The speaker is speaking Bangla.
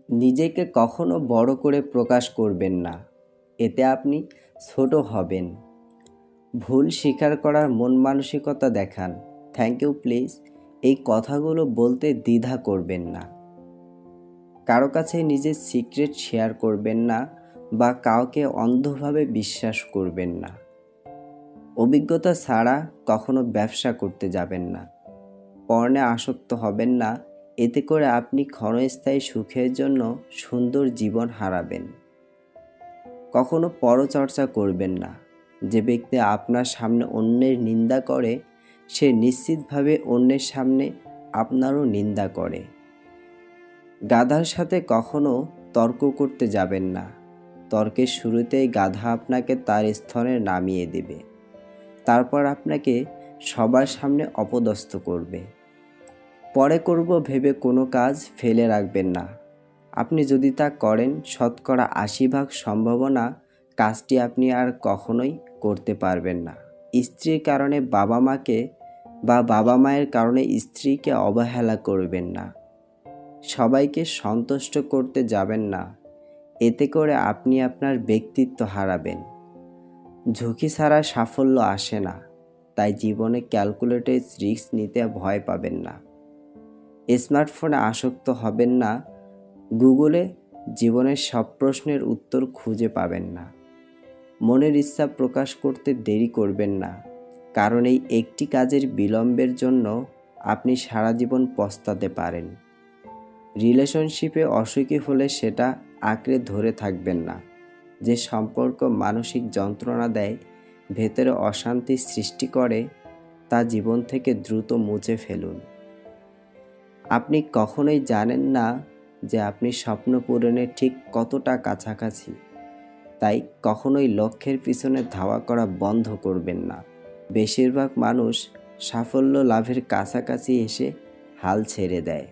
নিজেকে কখনো বড় করে প্রকাশ করবেন না, এতে আপনি ছোট হবেন। ভুল স্বীকার করার মন মানসিকতা দেখান। থ্যাংক ইউ প্লিজ, এই কথাগুলো বলতে দ্বিধা করবেন না। কারো কাছে নিজের সিক্রেট শেয়ার করবেন না বা কাউকে অন্ধভাবে বিশ্বাস করবেন না। অভিজ্ঞতা ছাড়া কখনো ব্যবসা করতে যাবেন না। পর্নে আসক্ত হবেন না, এতে করে আপনি ক্ষণস্থায়ী সুখের জন্য সুন্দর জীবন হারাবেন। কখনো পরচর্চা করবেন না। যে ব্যক্তি আপনার সামনে অন্যের নিন্দা করে, সে নিশ্চিতভাবে অন্যের সামনে আপনারও নিন্দা করে। গাধার সাথে কখনো তর্ক করতে যাবেন না। তর্কের শুরুতেই গাধা আপনাকে তার স্থানে নামিয়ে দেবে, তারপর আপনাকে সবার সামনে অপদস্থ করবে। পরে করব ভেবে কোনো কাজ ফেলে রাখবেন না। আপনি যদি তা করেন, শতকরা ৮০% সম্ভাবনা কাজটি আপনি আর কখনোই করতে পারবেন না। স্ত্রীর কারণে বাবা মাকে বা বাবা মায়ের কারণে স্ত্রীকে অবহেলা করবেন না। সবাইকে সন্তুষ্ট করতে যাবেন না, এতে করে আপনি আপনার ব্যক্তিত্ব হারাবেন। ঝুঁকি ছাড়া সাফল্য আসে না, তাই জীবনে ক্যালকুলেটেড রিস্ক নিতে ভয় পাবেন না। স্মার্টফোনে আসক্ত হবেন না। গুগলে জীবনের সব প্রশ্নের উত্তর খুঁজে পাবেন না। মনের ইচ্ছা প্রকাশ করতে দেরি করবেন না, কারণ এই একটি কাজের বিলম্বের জন্য আপনি সারা জীবন পস্তাতে পারেন। রিলেশনশিপে অসুখী হলে সেটা আঁকড়ে ধরে থাকবেন না। যে সম্পর্ক মানসিক যন্ত্রণা দেয়, ভেতরে অশান্তি সৃষ্টি করে, তা জীবন থেকে দ্রুত মুছে ফেলুন। আপনি কখনোই জানেন না যে আপনি স্বপ্ন পূরণের ঠিক কতটা কাছাকাছি। তাই কখনোই লক্ষ্যের পিছনে ধাওয়া করা বন্ধ করবেন না। বেশিরভাগ মানুষ সাফল্য লাভের কাছাকাছি এসে হাল ছেড়ে দেয়।